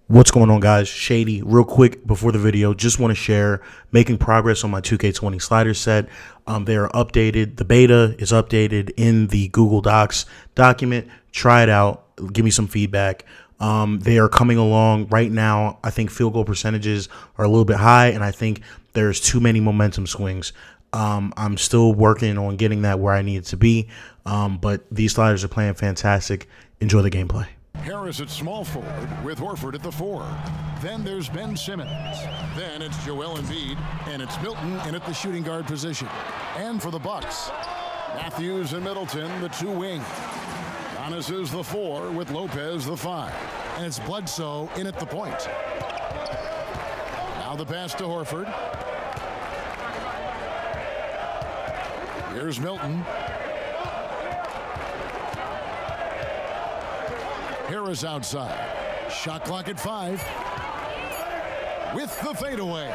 What's going on, guys? Shady. Real quick before the video, just want to share making progress on my 2K20 slider set. They are updated. The beta is updated in the Google Docs document. Try it out. Give me some feedback. They are coming along right now. I think field goal percentages are a little bit high, and I think there's too many momentum swings. I'm still working on getting that where I need it to be, but these sliders are playing fantastic. Enjoy the gameplay. Harris at small forward with Horford at the 4. Then there's Ben Simmons. Then it's Joel Embiid, and it's Milton in at the shooting guard position. And for the Bucks, Matthews and Middleton, the 2 wings. Giannis is the 4 with Lopez the 5. And it's Bledsoe in at the point. Now the pass to Horford. Here's Milton. Harris outside. Shot clock at 5. With the fadeaway.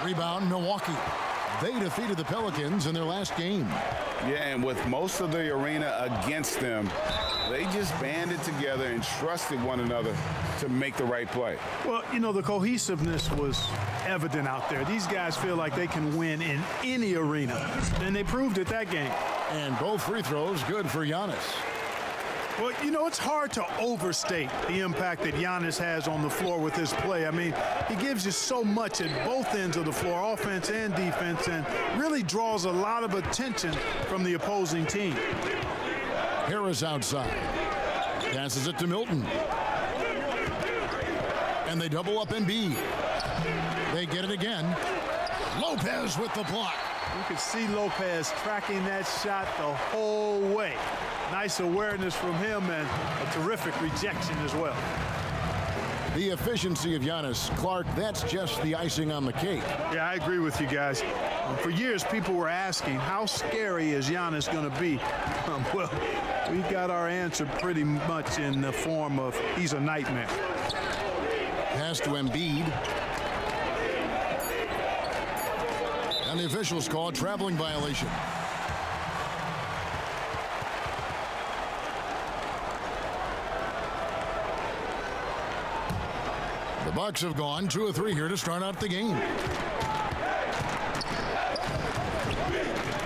Rebound, Milwaukee. They defeated the Pelicans in their last game. Yeah, and with most of the arena against them, they just banded together and trusted one another to make the right play. Well, you know, the cohesiveness was evident out there. These guys feel like they can win in any arena, and they proved it that game. And both free throws good for Giannis. Well, you know, it's hard to overstate the impact that Giannis has on the floor with his play. I mean, he gives you so much at both ends of the floor, offense and defense, and really draws a lot of attention from the opposing team. Harris outside. Passes it to Milton. And they double up Embiid. They get it again. Lopez with the block. You could see Lopez tracking that shot the whole way. Nice awareness from him and a terrific rejection as well. The efficiency of Giannis. Clark, that's just the icing on the cake. Yeah, I agree with you guys. For years, people were asking, how scary is Giannis going to be? Well, we got our answer pretty much in the form of he's a nightmare. Pass to Embiid. And the officials call a traveling violation. The Bucks have gone 2 of 3 here to start out the game.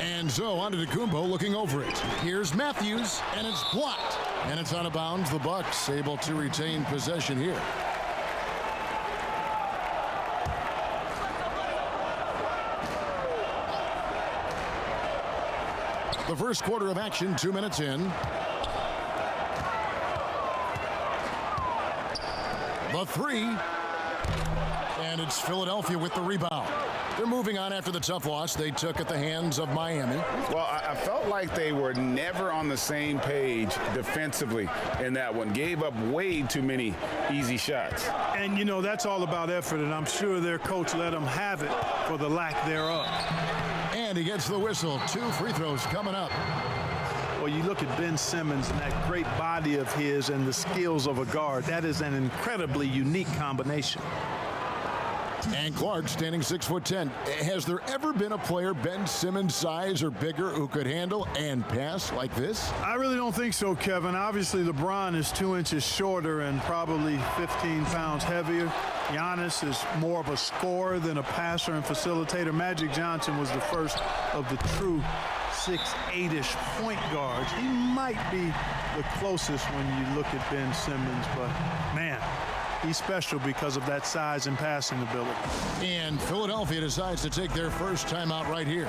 And so Antetokounmpo looking over it. Here's Matthews, and it's blocked. And it's out of bounds. The Bucks able to retain possession here. The first quarter of action, 2 minutes in. The 3. And it's Philadelphia with the rebound. They're moving on after the tough loss they took at the hands of Miami. Well, I felt like they were never on the same page defensively in that one. Gave up way too many easy shots. And, you know, that's all about effort, and I'm sure their coach let them have it for the lack thereof. And he gets the whistle. 2 free throws coming up. Well, you look at Ben Simmons and that great body of his and the skills of a guard. That is an incredibly unique combination. And Clark standing 6'10". Has there ever been a player Ben Simmons' size or bigger who could handle and pass like this? I really don't think so, Kevin. Obviously, LeBron is 2 inches shorter and probably 15 pounds heavier. Giannis is more of a scorer than a passer and facilitator. Magic Johnson was the first of the true 6'8"-ish point guards. He might be the closest when you look at Ben Simmons, but man, he's special because of that size and passing ability. And Philadelphia decides to take their first timeout right here.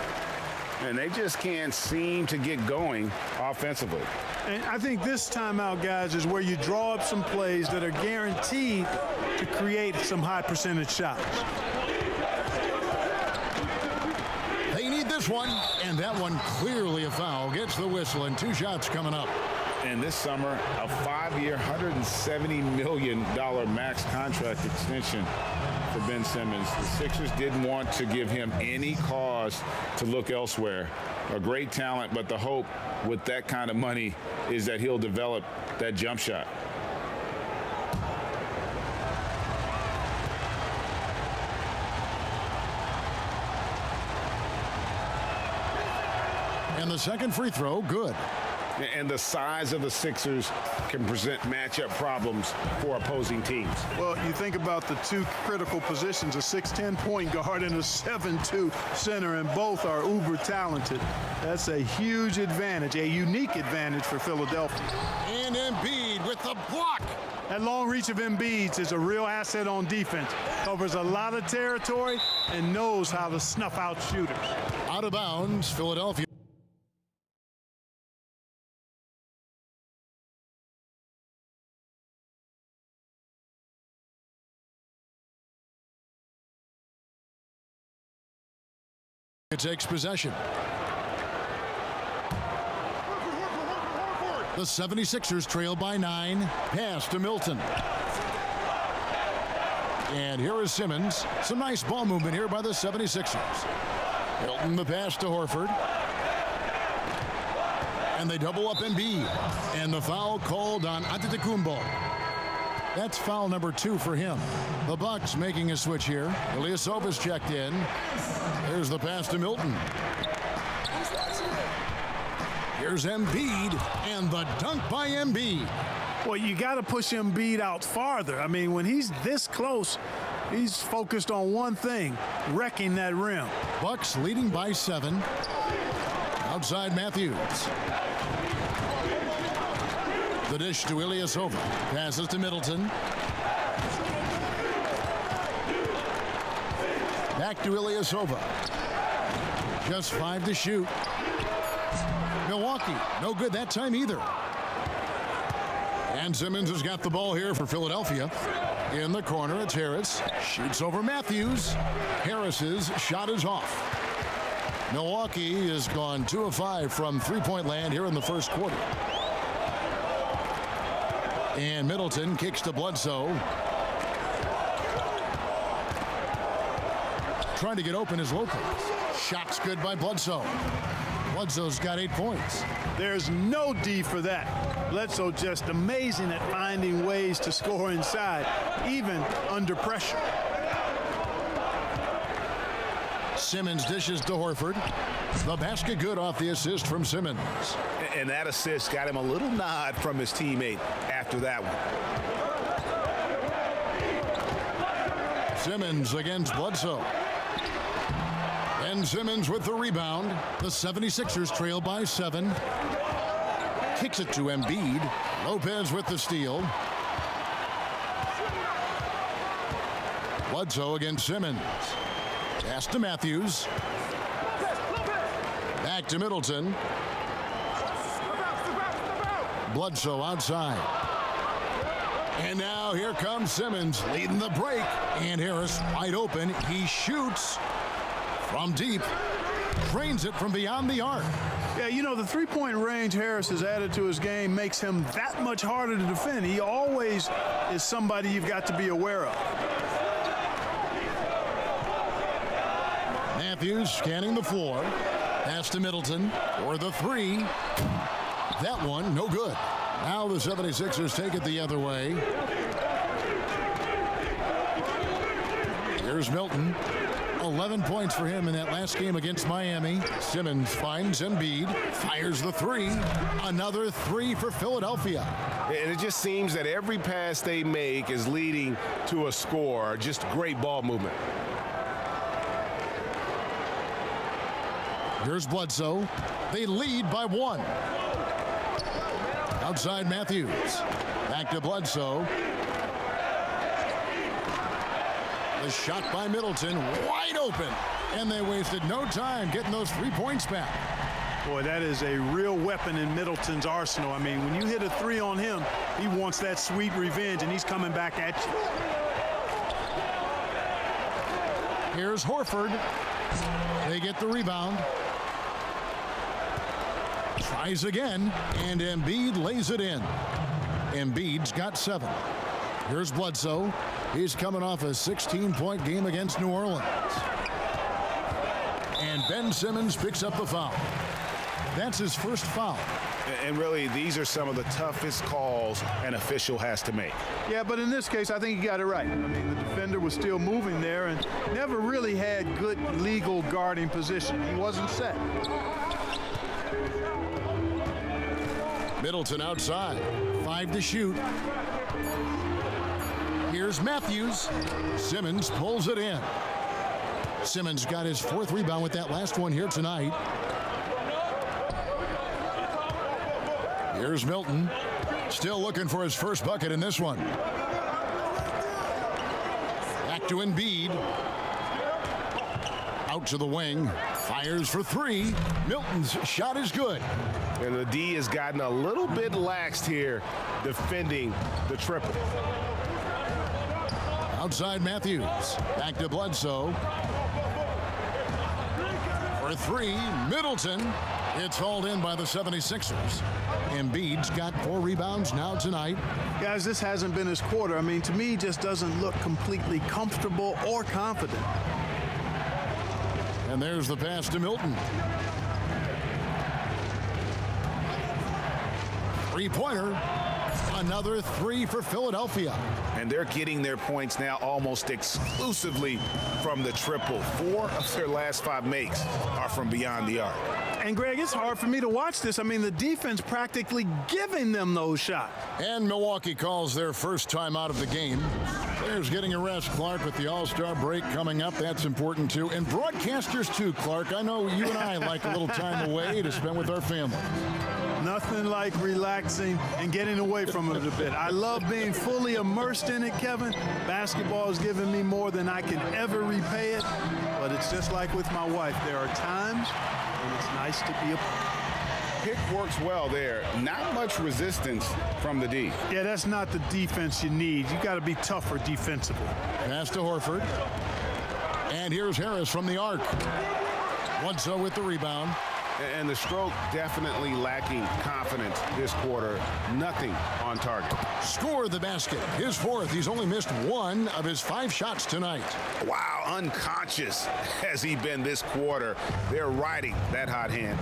And they just can't seem to get going offensively. And I think this timeout, guys, is where you draw up some plays that are guaranteed to create some high percentage shots. They need this one, and that one clearly a foul. Gets the whistle, and 2 shots coming up. And this summer, a 5-year, $170 million max contract extension for Ben Simmons. The Sixers didn't want to give him any cause to look elsewhere. A great talent, but the hope with that kind of money is that he'll develop that jump shot. And the second free throw, good. And the size of the Sixers can present matchup problems for opposing teams. Well, you think about the two critical positions, a 6'10 point guard and a 7'2 center, and both are uber talented. That's a huge advantage, a unique advantage for Philadelphia. And Embiid with the block. That long reach of Embiid's is a real asset on defense. Covers a lot of territory and knows how to snuff out shooters. Out of bounds, Philadelphia. It takes possession. The 76ers trail by 9. Pass to Milton. And here is Simmons. Some nice ball movement here by the 76ers. Milton the pass to Horford. And they double up Embiid. And the foul called on Antetokounmpo. That's foul number 2 for him. The Bucks making a switch here. Ilyasova's checked in. Here's the pass to Milton. Here's Embiid, and the dunk by Embiid. Well, you got to push Embiid out farther. I mean, when he's this close, he's focused on one thing, wrecking that rim. Bucks leading by 7. Outside Matthews. The dish to Ilyasova. Passes to Middleton. Back to Ilyasova. Just 5 to shoot. Milwaukee, no good that time either. And Simmons has got the ball here for Philadelphia. In the corner, it's Harris. Shoots over Matthews. Harris's shot is off. Milwaukee has gone 2 of 5 from three-point land here in the first quarter. And Middleton kicks to Bledsoe. Trying to get open is Lopez. Shot's good by Bledsoe. Bledsoe's got 8 points. There's no D for that. Bledsoe just amazing at finding ways to score inside, even under pressure. Simmons dishes to Horford. The basket good off the assist from Simmons. And that assist got him a little nod from his teammate after that one. Simmons against Bledsoe. And Simmons with the rebound. The 76ers trail by 7. Kicks it to Embiid. Lopez with the steal. Bledsoe against Simmons. Pass to Matthews. Back to Middleton. Bledsoe outside. And now here comes Simmons leading the break. And Harris wide open. He shoots from deep. Drains it from beyond the arc. Yeah, you know, the three-point range Harris has added to his game makes him that much harder to defend. He always is somebody you've got to be aware of. Matthews scanning the floor. Pass to Middleton for the 3. That one, no good. Now the 76ers take it the other way. Here's Milton. 11 points for him in that last game against Miami. Simmons finds Embiid. Fires the 3. Another 3 for Philadelphia. And it just seems that every pass they make is leading to a score. Just great ball movement. Here's Bledsoe. They lead by 1. Outside Matthews. Back to Bledsoe. The shot by Middleton. Wide open. And they wasted no time getting those 3 points back. Boy, that is a real weapon in Middleton's arsenal. I mean, when you hit a 3 on him, he wants that sweet revenge, and he's coming back at you. Here's Horford. They get the rebound. Tries again, and Embiid lays it in. Embiid's got 7. Here's Bledsoe. He's coming off a 16-point game against New Orleans. And Ben Simmons picks up the foul. That's his first foul. And really, these are some of the toughest calls an official has to make. Yeah, but in this case, I think he got it right. I mean, the defender was still moving there and never really had good legal guarding position. He wasn't set. Middleton outside. 5 to shoot. Here's Matthews. Simmons pulls it in. Simmons got his 4th rebound with that last one here tonight. Here's Milton. Still looking for his first bucket in this one. Back to Embiid. Out to the wing. Fires for 3. Milton's shot is good. And the D has gotten a little bit laxed here defending the triple. Outside Matthews. Back to Bledsoe. For 3, Middleton. It's hauled in by the 76ers. Embiid's got 4 rebounds now tonight. Guys, this hasn't been his quarter. I mean, to me, he just doesn't look completely comfortable or confident. And there's the pass to Milton. 3-pointer. Another 3 for Philadelphia. And they're getting their points now almost exclusively from the triple. 4 of their last 5 makes are from beyond the arc. And, Greg, it's hard for me to watch this. I mean, the defense practically giving them those shots. And Milwaukee calls their first time out of the game. Players getting a rest, Clark, with the All-Star break coming up. That's important, too. And broadcasters, too, Clark. I know you and I like a little time away to spend with our family. Nothing like relaxing and getting away from it a bit. I love being fully immersed in it, Kevin. Basketball has given me more than I can ever repay it. But it's just like with my wife. There are times when it's nice to be a part. Pick works well there. Not much resistance from the D. Yeah, that's not the defense you need. You got to be tougher defensively. Pass to Horford. And here's Harris from the arc. Bledsoe with the rebound. And the stroke definitely lacking confidence this quarter. Nothing on target. Score the basket. His 4th. He's only missed 1 of his 5 shots tonight. Wow, unconscious has he been this quarter. They're riding that hot hand.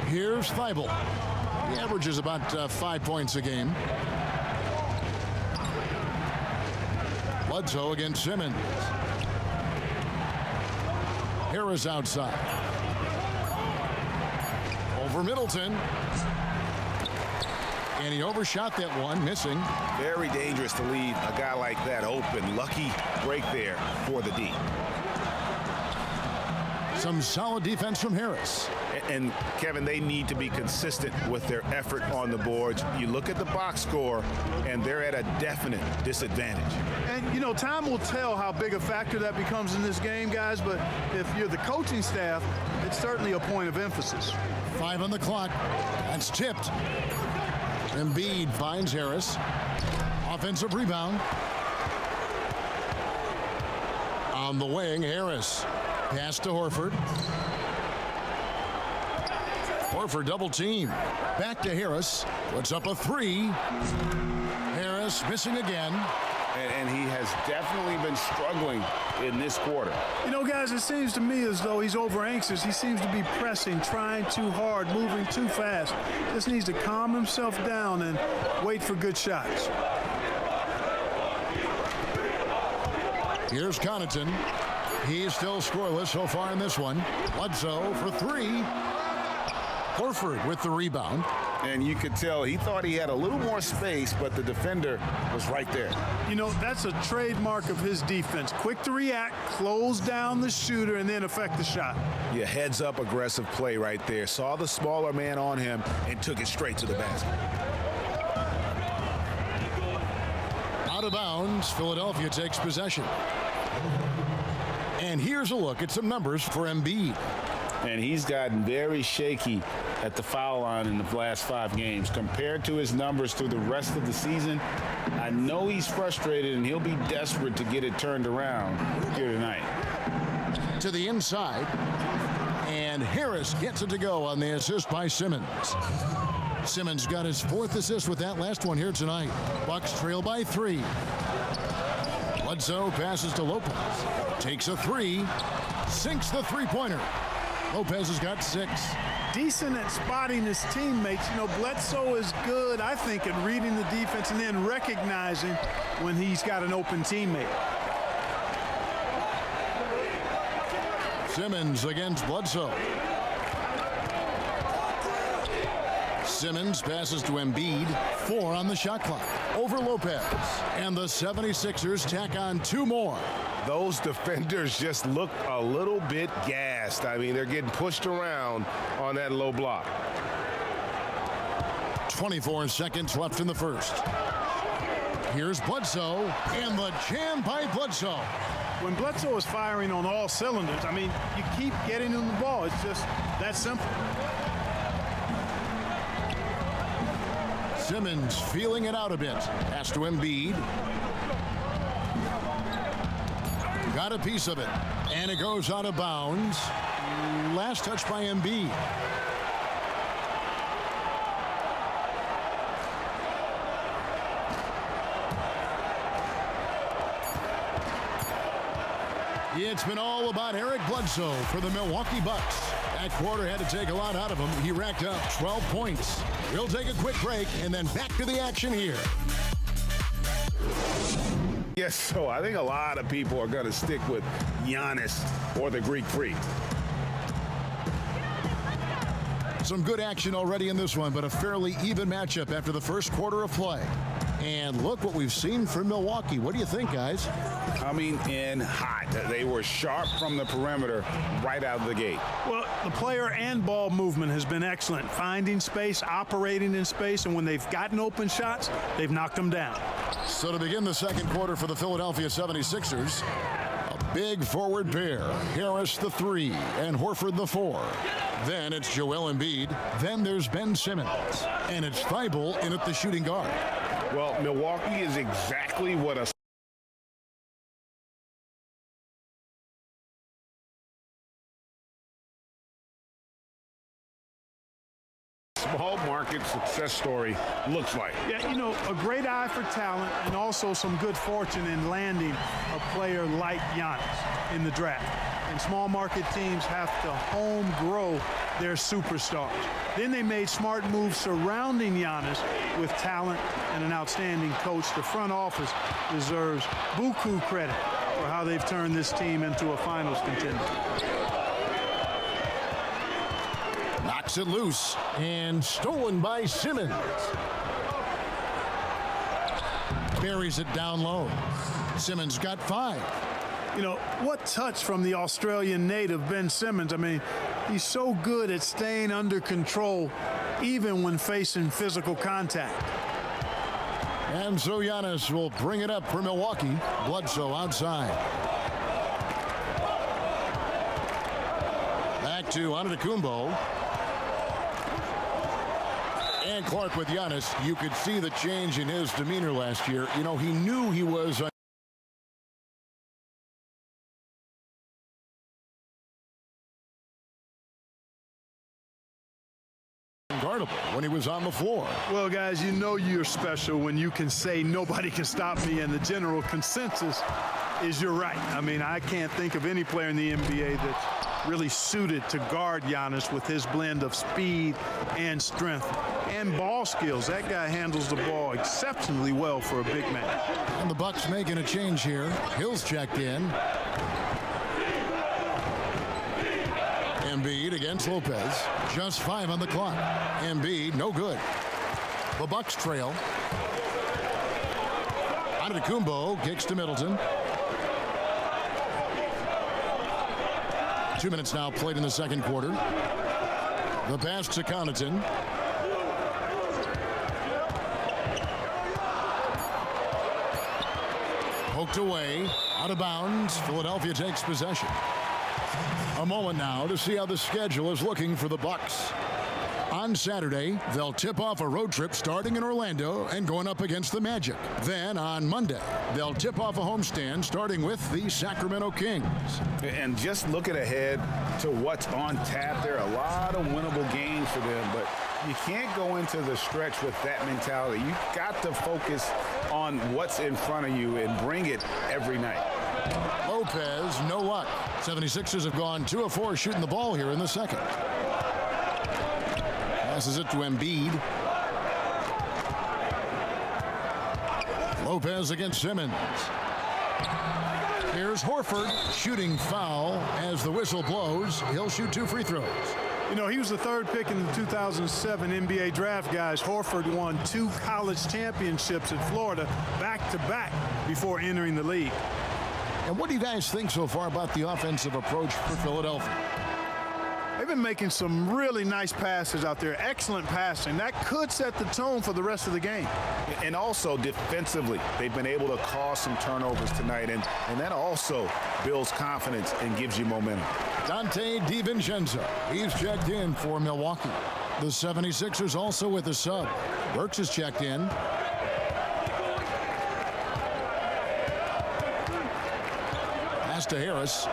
Here's Thibault. He averages about 5 points a game. Bledsoe against Simmons. Harris outside. Over Middleton. And he overshot that one, missing. Very dangerous to leave a guy like that open. Lucky break there for the D. Some solid defense from Harris. And Kevin, they need to be consistent with their effort on the boards. You look at the box score, and they're at a definite disadvantage. And, you know, time will tell how big a factor that becomes in this game, guys, but if you're the coaching staff, it's certainly a point of emphasis. 5 on the clock. That's tipped. Embiid finds Harris. Offensive rebound. On the wing, Harris. Pass to Horford. Horford double team. Back to Harris. Puts up a 3. Harris missing again. And he has definitely been struggling in this quarter. You know, guys, it seems to me as though he's over anxious. He seems to be pressing, trying too hard, moving too fast. Just needs to calm himself down and wait for good shots. Here's Connaughton. He's still scoreless so far in this one. Bledsoe for 3. Horford with the rebound. And you could tell he thought he had a little more space, but the defender was right there. You know, that's a trademark of his defense. Quick to react, close down the shooter, and then affect the shot. Yeah, heads up aggressive play right there. Saw the smaller man on him and took it straight to the basket. Out of bounds, Philadelphia takes possession. And here's a look at some numbers for Embiid. And he's gotten very shaky at the foul line in the last 5 games. Compared to his numbers through the rest of the season, I know he's frustrated and he'll be desperate to get it turned around here tonight. To the inside. And Harris gets it to go on the assist by Simmons. Simmons got his 4th assist with that last one here tonight. Bucks trail by 3. Bledsoe passes to Lopez. Takes a 3. Sinks the 3-pointer. Lopez has got 6. Decent at spotting his teammates. You know, Bledsoe is good, I think, at reading the defense and then recognizing when he's got an open teammate. Simmons against Bledsoe. Simmons passes to Embiid. 4 on the shot clock. Over Lopez. And the 76ers tack on 2 more. Those defenders just look a little bit gassed. I mean, they're getting pushed around on that low block. 24 seconds left in the first. Here's Bledsoe, and the jam by Bledsoe. When Bledsoe is firing on all cylinders, I mean, you keep getting him the ball. It's just that simple. Simmons feeling it out a bit. Pass to Embiid. Got a piece of it, and it goes out of bounds. Last touch by Embiid. It's been all about Eric Bledsoe for the Milwaukee Bucks. That quarter had to take a lot out of him. He racked up 12 points. We'll take a quick break and then back to the action here. Yes, so I think a lot of people are going to stick with Giannis or the Greek Freak. Some good action already in this one, but a fairly even matchup after the first quarter of play. And look what we've seen from Milwaukee. What do you think, guys? Coming in hot. They were sharp from the perimeter right out of the gate. Well, the player and ball movement has been excellent. Finding space, operating in space, and when they've gotten open shots, they've knocked them down. So to begin the second quarter for the Philadelphia 76ers, a big forward pair. Harris the 3 and Horford the 4. Then it's Joel Embiid. Then there's Ben Simmons. And it's Thibault in at the shooting guard. Well, Milwaukee is exactly what a small market success story looks like. Yeah, you know, a great eye for talent and also some good fortune in landing a player like Giannis in the draft. And small market teams have to home grow their superstars. Then they made smart moves surrounding Giannis with talent and an outstanding coach. The front office deserves buku credit for how they've turned this team into a finals contender. Knocks it loose and stolen by Simmons. Buries it down low. Simmons got 5. You know, what touch from the Australian native, Ben Simmons. I mean, he's so good at staying under control, even when facing physical contact. And so Giannis will bring it up for Milwaukee. Bledsoe outside. Back to Antetokounmpo. And Clark with Giannis. You could see the change in his demeanor last year. You know, he knew he was unguardable when he was on the floor. Well, guys, you know you're special when you can say nobody can stop me, and the general consensus is you're right. I mean, I can't think of any player in the NBA that's really suited to guard Giannis with his blend of speed and strength and ball skills. That guy handles the ball exceptionally well for a big man. And the Bucks making a change here. Hill's checked in. Embiid against Lopez. Just 5 on the clock. Embiid, no good. The Bucks trail. Antetokounmpo kicks to Middleton. 2 minutes now played in the second quarter. The pass to Connaughton. Poked away, out of bounds. Philadelphia takes possession. A moment now to see how the schedule is looking for the Bucks. On Saturday, they'll tip off a road trip starting in Orlando and going up against the Magic. Then on Monday, they'll tip off a homestand starting with the Sacramento Kings. And just looking ahead to what's on tap, there are a lot of winnable games for them, but you can't go into the stretch with that mentality. You've got to focus on what's in front of you and bring it every night. Lopez, no luck. 76ers have gone 2 of 4 shooting the ball here in the second. Passes it to Embiid. Lopez against Simmons. Here's Horford shooting foul as the whistle blows. He'll shoot 2 free throws. You know, he was the third pick in the 2007 NBA draft, guys. Horford won 2 college championships at Florida back-to-back before entering the league. And what do you guys think so far about the offensive approach for Philadelphia? They've been making some really nice passes out there. Excellent passing. That could set the tone for the rest of the game. And also defensively, they've been able to cause some turnovers tonight, and that also builds confidence and gives you momentum. Dante DiVincenzo, he's checked in for Milwaukee. The 76ers also with a sub. Burks is checked in. Pass to Harris.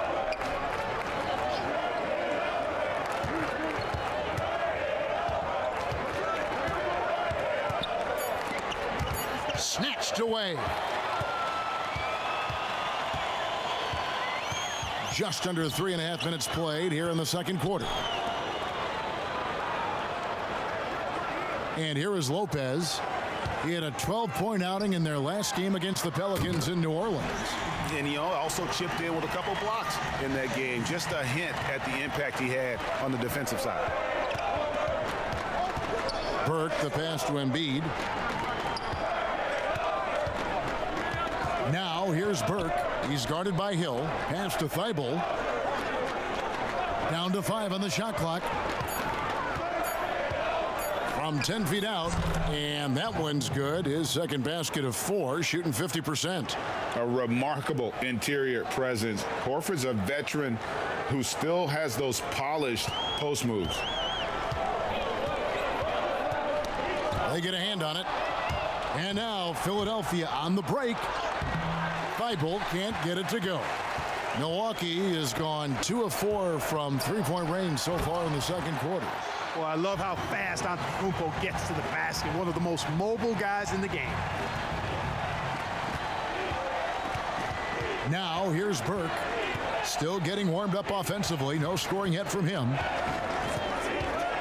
Snatched away. Just under 3.5 minutes played here in the second quarter. And here is Lopez. He had a 12-point outing in their last game against the Pelicans in New Orleans. And he also chipped in with a couple blocks in that game. Just a hint at the impact he had on the defensive side. Burke, the pass to Embiid. Now here's Burke. He's guarded by Hill. Pass to Thibault. Down to 5 on the shot clock. From 10 feet out, and that one's good. His second basket of 4, shooting 50%. A remarkable interior presence. Horford's a veteran who still has those polished post moves. They get a hand on it. And now Philadelphia on the break. Thibault can't get it to go. Milwaukee has gone 2 of 4 from three-point range so far in the second quarter. Well, I love how fast Antetokounmpo gets to the basket. One of the most mobile guys in the game. Now here's Burke. Still getting warmed up offensively. No scoring yet from him.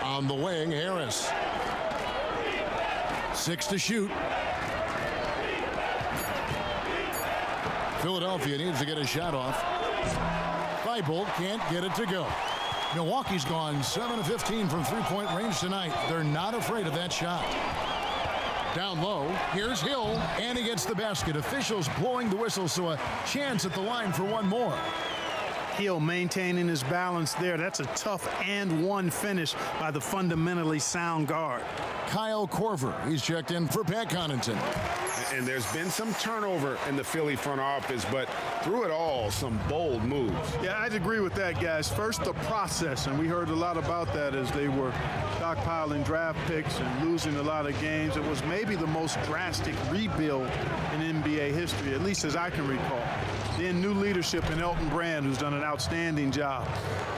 On the wing, Harris. 6 to shoot. Philadelphia needs to get a shot off. Thibault can't get it to go. Milwaukee's gone 7 of 15 from three-point range tonight. They're not afraid of that shot. Down low, here's Hill, and he gets the basket. Officials blowing the whistle, so a chance at the line for one more. Hill maintaining his balance there. That's a tough and one finish by the fundamentally sound guard. Kyle Korver, he's checked in for Pat Connaughton. And there's been some turnover in the Philly front office, but through it all, some bold moves. Yeah, I'd agree with that, guys. First, the process, and we heard a lot about that as they were stockpiling draft picks and losing a lot of games. It was maybe the most drastic rebuild in NBA history, at least as I can recall. Then new leadership in Elton Brand, who's done an outstanding job,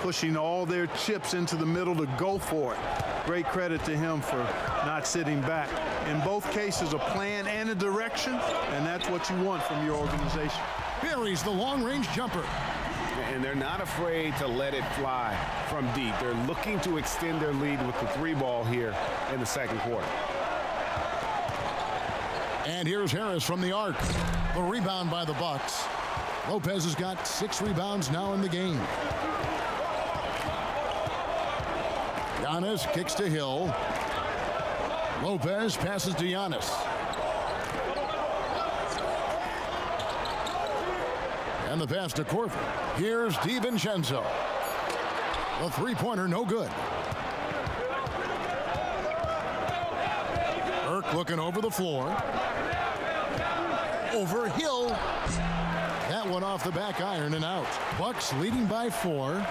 pushing all their chips into the middle to go for it. Great credit to him for not sitting back. In both cases, a plan and a direction, and that's what you want from your organization. Buries the long-range jumper. And they're not afraid to let it fly from deep. They're looking to extend their lead with the 3-ball here in the second quarter. And here's Harris from the arc. The rebound by the Bucks. Lopez has got 6 rebounds now in the game. Giannis kicks to Hill. Lopez passes to Giannis. And the pass to Korver. Here's DiVincenzo. The three-pointer no good. Burke looking over the floor. Over Hill. That one off the back iron and out. Bucks leading by 4.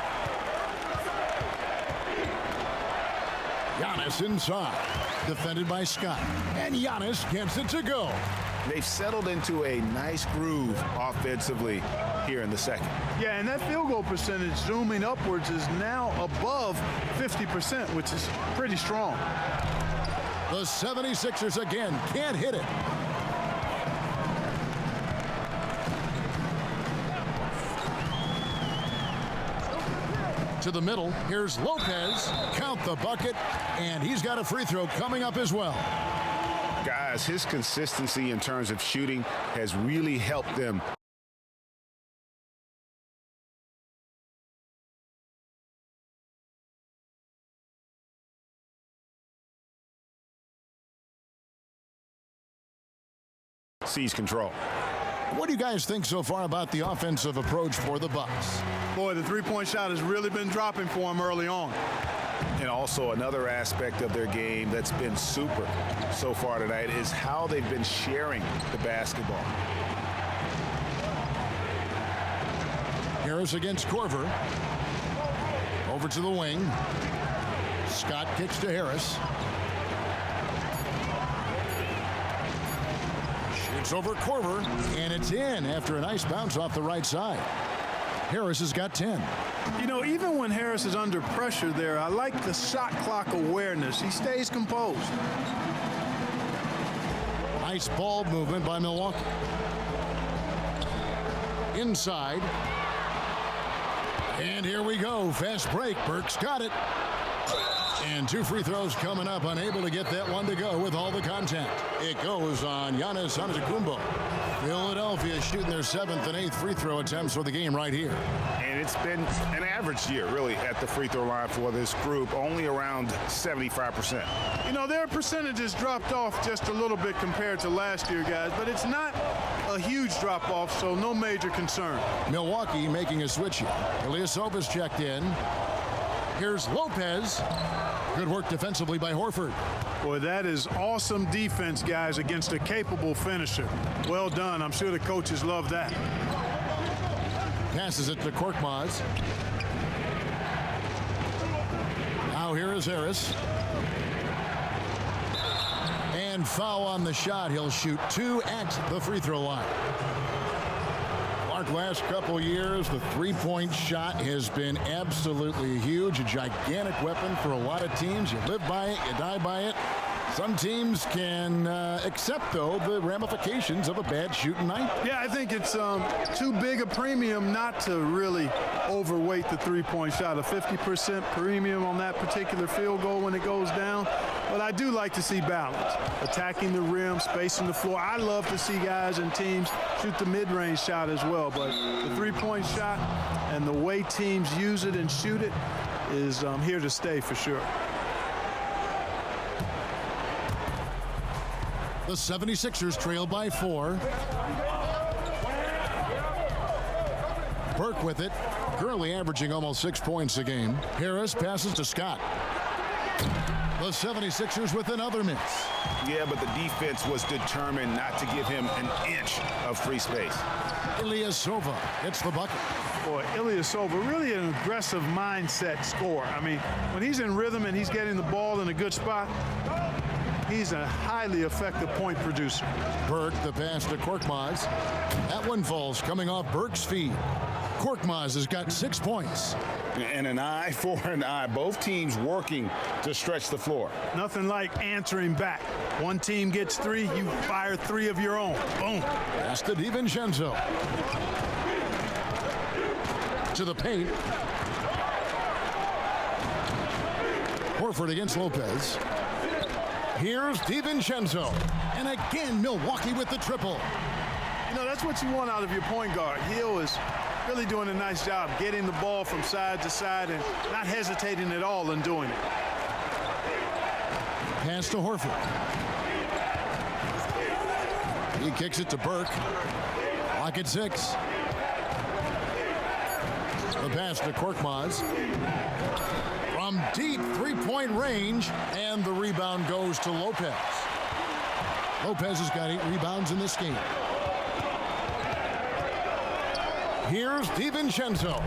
Giannis inside. Defended by Scott. And Giannis gets it to go. They've settled into a nice groove offensively here in the second. Yeah, and that field goal percentage zooming upwards is now above 50%, which is pretty strong. The 76ers again can't hit it. To the middle, here's Lopez. Count the bucket, and he's got a free throw coming up as well. Guys, his consistency in terms of shooting has really helped them seize control. What do you guys think so far about the offensive approach for the Bucks? Boy, the three-point shot has really been dropping for them early on. And also another aspect of their game that's been super so far tonight is how they've been sharing the basketball. Harris against Corver. Over to the wing. Scott kicks to Harris. Shoots over Corver, and it's in after a nice bounce off the right side. Harris has got 10. You know, even when Harris is under pressure there, I like the shot clock awareness. He stays composed. Nice ball movement by Milwaukee. Inside. And here we go. Fast break. Burke's got it. And 2 free throws coming up. Unable to get that one to go with all the contact. It goes on Giannis Antetokounmpo. Philadelphia shooting their 7th and 8th free throw attempts for the game right here. And it's been an average year, really, at the free throw line for this group, only around 75%. You know, their percentages dropped off just a little bit compared to last year, guys, but it's not a huge drop-off, so no major concern. Milwaukee making a switch here. Ilyasova's checked in. Here's Lopez. Good work defensively by Horford. Boy, that is awesome defense, guys, against a capable finisher. Well done. I'm sure the coaches love that. Passes it to Korkmaz. Now here is Harris. And foul on the shot. He'll shoot 2 at the free throw line. Mark, last couple years, the three-point shot has been absolutely huge, a gigantic weapon for a lot of teams. You live by it, you die by it. Some teams can accept, though, the ramifications of a bad shooting night. Yeah, I think it's too big a premium not to really overweight the three-point shot. A 50% premium on that particular field goal when it goes down. But I do like to see balance. Attacking the rim, spacing the floor. I love to see guys and teams shoot the mid-range shot as well. But the three-point shot and the way teams use it and shoot it is here to stay for sure. The 76ers trail by 4. Burke with it. Currently averaging almost 6 points a game. Harris passes to Scott. The 76ers with another miss. Yeah, but the defense was determined not to give him an inch of free space. Ilyasova hits the bucket. Boy, Ilyasova, really an aggressive mindset scorer. I mean, when he's in rhythm and he's getting the ball in a good spot, he's a highly effective point producer. Burke, the pass to Korkmaz. That one falls coming off Burke's feet. Korkmaz has got 6 points. And an eye for an eye. Both teams working to stretch the floor. Nothing like answering back. One team gets 3, you fire 3 of your own. Boom. Pass to DiVincenzo. To the paint. Horford against Lopez. Here's DiVincenzo. And again, Milwaukee with the triple. You know, that's what you want out of your point guard. Hill is really doing a nice job getting the ball from side to side and not hesitating at all in doing it. Pass to Horford. He kicks it to Burke. Lock at 6. The pass to Korkmaz. From deep three-point range, and the rebound goes to Lopez. Lopez has got 8 rebounds in this game. Here's DiVincenzo.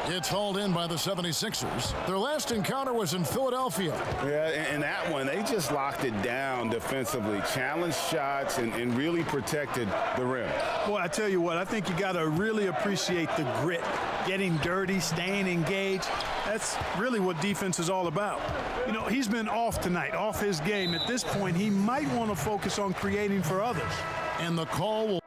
It's hauled in by the 76ers. Their last encounter was in Philadelphia. Yeah, and that one, they just locked it down defensively, challenged shots, and really protected the rim. Boy, I tell you what, I think you got to really appreciate the grit. Getting dirty, staying engaged. That's really what defense is all about. You know, he's been off tonight, off his game. At this point, he might want to focus on creating for others. And the call will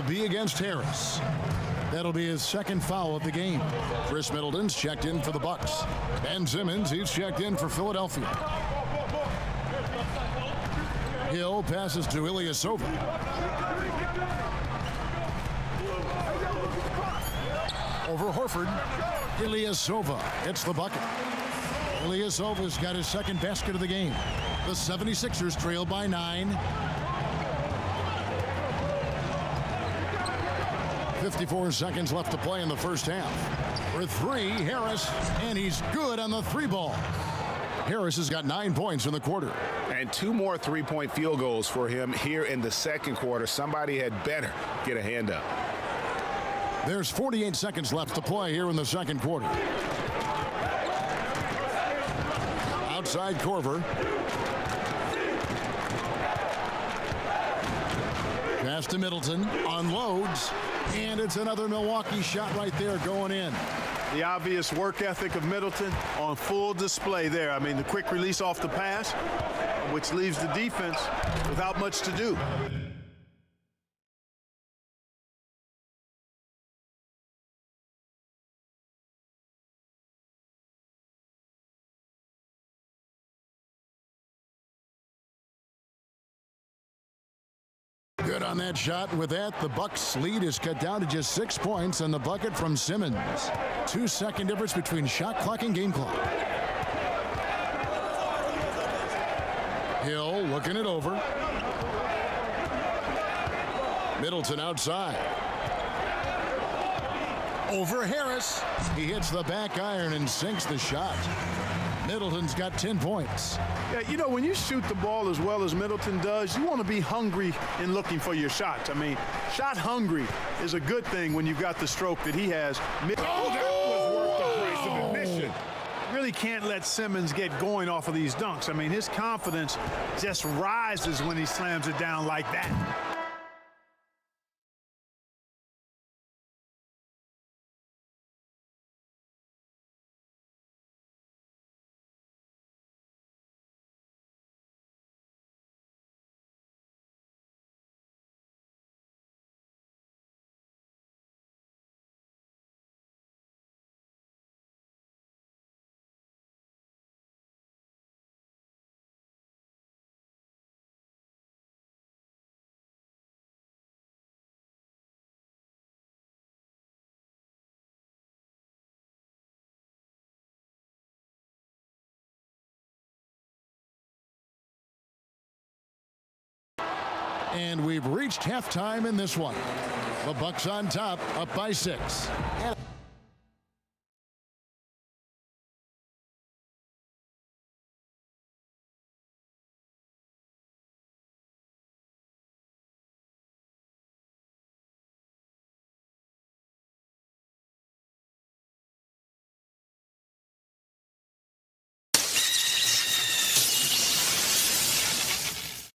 be against Harris. That'll be his second foul of the game. Chris Middleton's checked in for the Bucks. Ben Simmons, he's checked in for Philadelphia. Hill passes to Ilyasova. Over Horford. Ilyasova hits the bucket. Ilyasova's got his second basket of the game. The 76ers trail by 9. 54 seconds left to play in the first half. For three, Harris, and he's good on the three ball. Harris has got 9 points in the quarter. And 2 more three-point field goals for him here in the second quarter. Somebody had better get a hand up. There's 48 seconds left to play here in the second quarter. Outside Korver. Pass to Middleton. Unloads. And it's another Milwaukee shot right there going in. The obvious work ethic of Middleton on full display there. I mean, the quick release off the pass, which leaves the defense without much to do. Good on that shot. With that, the Bucks' lead is cut down to just 6 points on the bucket from Simmons. 2-second difference between shot clock and game clock. Hill looking it over. Middleton outside. Over Harris. He hits the back iron and sinks the shot. Middleton's got 10 points. Yeah, you know, when you shoot the ball as well as Middleton does, you want to be hungry in looking for your shots. I mean, shot hungry is a good thing when you've got the stroke that he has. Oh, that was worth the price of admission. Really can't let Simmons get going off of these dunks. I mean, his confidence just rises when he slams it down like that. And we've reached halftime in this one. The Bucks on top, up by 6.